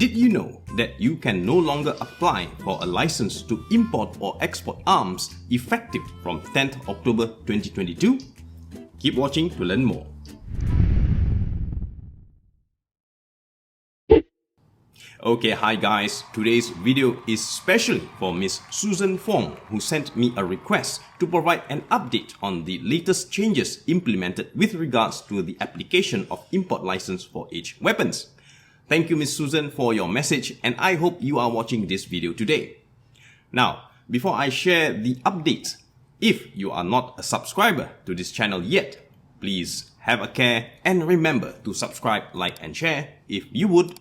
Did you know that you can no longer apply for a license to import or export arms effective from 10th October 2022? Keep watching to learn more. Okay, hi guys, today's video is specially for Miss Susan Fong, who sent me a request to provide an update on the latest changes implemented with regards to the application of import license for aged weapons. Thank you, Miss Susan, for your message, and I hope you are watching this video today. Now, before I share the updates, if you are not a subscriber to this channel yet, please have a care and remember to subscribe, like and share if you would.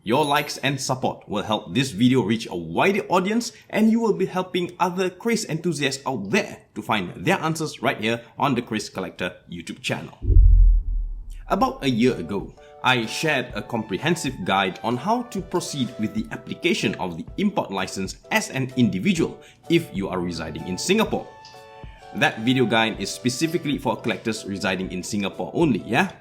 Your likes and support will help this video reach a wider audience, and you will be helping other Kris enthusiasts out there to find their answers right here on the Kris Collector YouTube channel. About a year ago, I shared a comprehensive guide on how to proceed with the application of the import license as an individual if you are residing in Singapore. That video guide is specifically for collectors residing in Singapore only, yeah?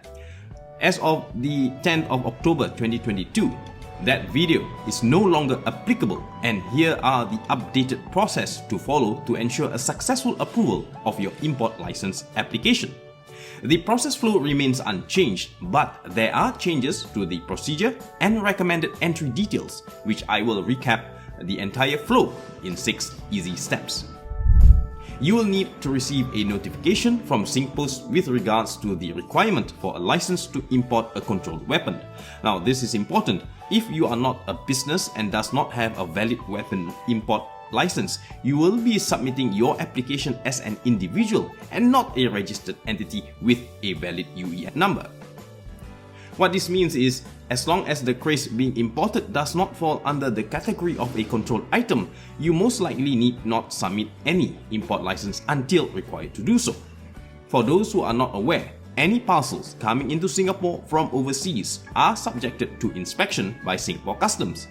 As of the 10th of October 2022, that video is no longer applicable, and here are the updated process to follow to ensure a successful approval of your import license application. The process flow remains unchanged, but there are changes to the procedure and recommended entry details, which I will recap the entire flow in 6 easy steps. You will need to receive a notification from SingPost with regards to the requirement for a license to import a controlled weapon. Now, this is important. If you are not a business and does not have a valid weapon import license, you will be submitting your application as an individual and not a registered entity with a valid UEN number. What this means is, as long as the kris being imported does not fall under the category of a controlled item, you most likely need not submit any import license until required to do so. For those who are not aware, any parcels coming into Singapore from overseas are subjected to inspection by Singapore Customs.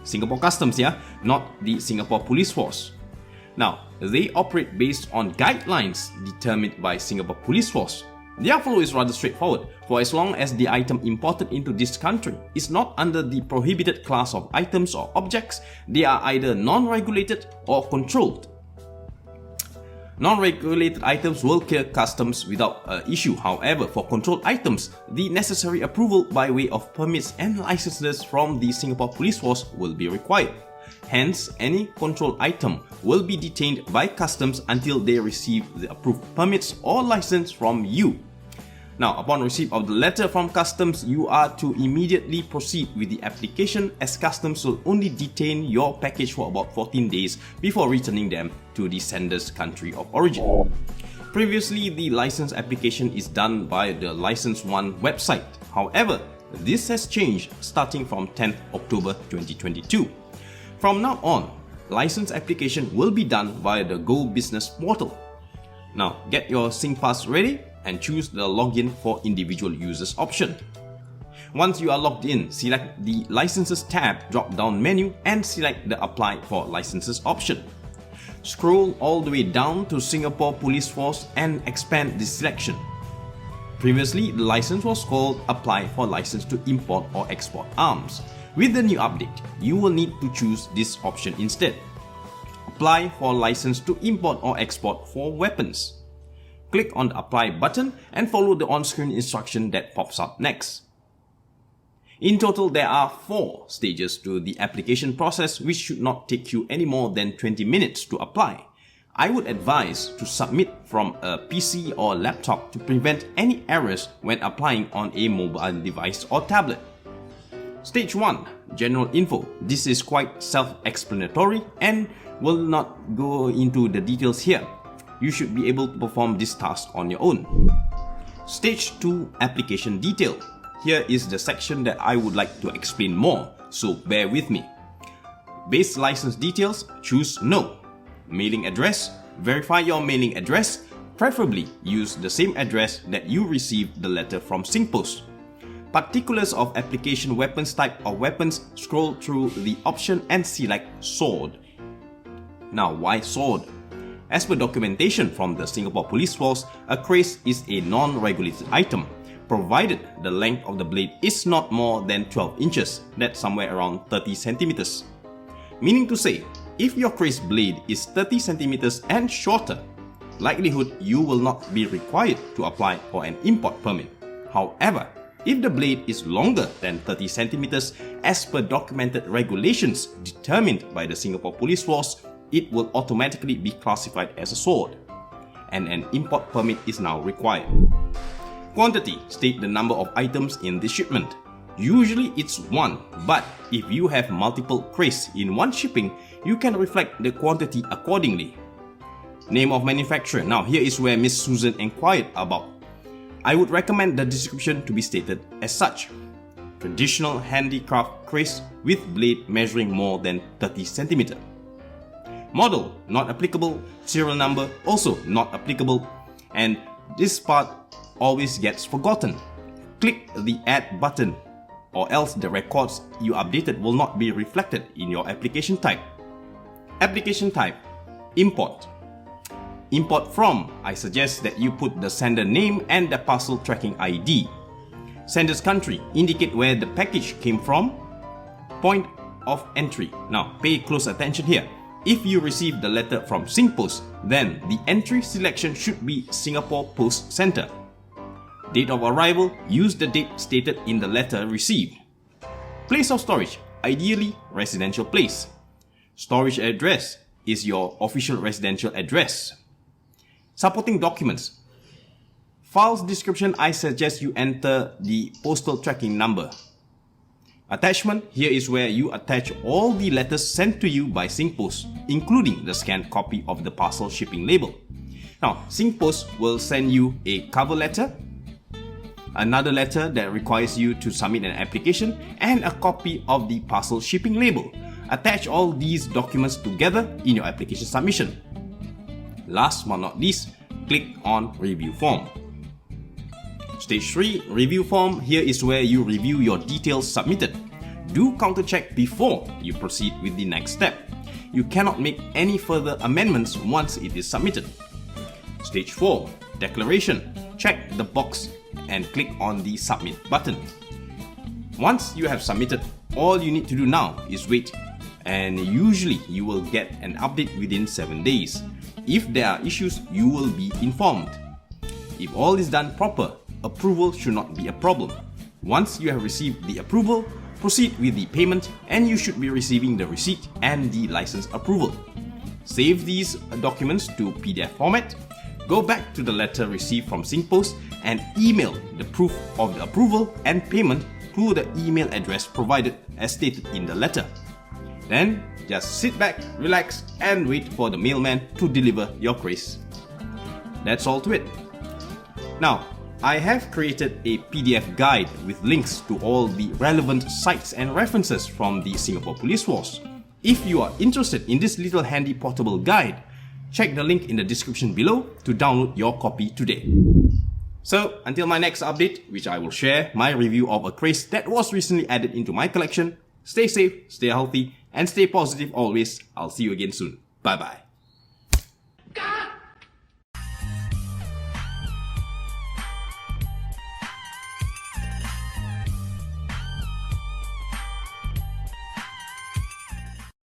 Singapore Customs, yeah, not the Singapore Police Force. Now, they operate based on guidelines determined by Singapore Police Force. Their flow is rather straightforward, for as long as the item imported into this country is not under the prohibited class of items or objects, they are either non-regulated or controlled. Non-regulated items will clear customs without issue. However, for controlled items, the necessary approval by way of permits and licenses from the Singapore Police Force will be required. Hence, any controlled item will be detained by customs until they receive the approved permits or license from you. Now, upon receipt of the letter from customs, you are to immediately proceed with the application, as customs will only detain your package for about 14 days before returning them to the sender's country of origin. Previously, the license application is done by the License One website. However, this has changed starting from 10th October 2022. From now on, license application will be done via the Go Business portal. Now, get your SingPass ready and choose the Login for Individual Users option. Once you are logged in, select the Licenses tab drop-down menu and select the Apply for Licenses option. Scroll all the way down to Singapore Police Force and expand the selection. Previously, the license was called Apply for License to Import or Export Arms. With the new update, you will need to choose this option instead. Apply for license to import or export for weapons. Click on the Apply button and follow the on-screen instruction that pops up next. In total, there are 4 stages to the application process, which should not take you any more than 20 minutes to apply. I would advise to submit from a PC or laptop to prevent any errors when applying on a mobile device or tablet. Stage 1. General info. This is quite self-explanatory and will not go into the details here. You should be able to perform this task on your own. Stage 2. Application detail. Here is the section that I would like to explain more, so bear with me. Base license details, choose No. Mailing address, verify your mailing address, preferably use the same address that you received the letter from SingPost. Particulars of application weapons type or weapons, scroll through the option and select Sword. Now, why sword? As per documentation from the Singapore Police Force, a kris is a non-regulated item. provided the length of the blade is not more than 12 inches, that's somewhere around 30 centimeters. Meaning to say, if your kris blade is 30 centimeters and shorter, likelihood you will not be required to apply for an import permit. However, if the blade is longer than 30 centimeters as per documented regulations determined by the Singapore Police Force, it will automatically be classified as a sword, and an import permit is now required. Quantity state the number of items in the shipment. Usually it's one, but if you have multiple kris in one shipping, you can reflect the quantity accordingly. Name of manufacturer. Now here is where Miss Susan inquired about. I would recommend the description to be stated as such. Traditional handicraft kris with blade measuring more than 30 centimeters. Model not applicable, serial number also not applicable, and this part always gets forgotten. Click the add button or else the records you updated will not be reflected in your application type. Application type, import. Import from, I suggest that you put the sender name and the parcel tracking ID. Sender's country, indicate where the package came from. Point of entry. Now pay close attention here. If you receive the letter from SingPost, then the entry selection should be Singapore Post Centre. Date of arrival, use the date stated in the letter received. Place of storage, ideally residential place. Storage address is your official residential address. Supporting documents. Files description, I suggest you enter the postal tracking number. Attachment, here is where you attach all the letters sent to you by SingPost, including the scanned copy of the parcel shipping label. Now, SingPost will send you a cover letter, another letter that requires you to submit an application, and a copy of the parcel shipping label. Attach all these documents together in your application submission. Last but not least, click on Review Form. Stage 3, Review Form. Here is where you review your details submitted. Do counter-check before you proceed with the next step. You cannot make any further amendments once it is submitted. Stage 4, Declaration. Check the box and click on the Submit button. Once you have submitted, all you need to do now is wait, and usually you will get an update within 7 days. If there are issues, you will be informed. If all is done proper, approval should not be a problem. Once you have received the approval, proceed with the payment and you should be receiving the receipt and the license approval. Save these documents to PDF format, go back to the letter received from SingPost and email the proof of the approval and payment to the email address provided as stated in the letter. Then just sit back, relax and wait for the mailman to deliver your kris. That's all to it. Now, I have created a PDF guide with links to all the relevant sites and references from the Singapore Police Force. If you are interested in this little handy portable guide, check the link in the description below to download your copy today. So, until my next update, which I will share my review of a kris that was recently added into my collection, stay safe, stay healthy, and stay positive always. I'll see you again soon. Bye bye.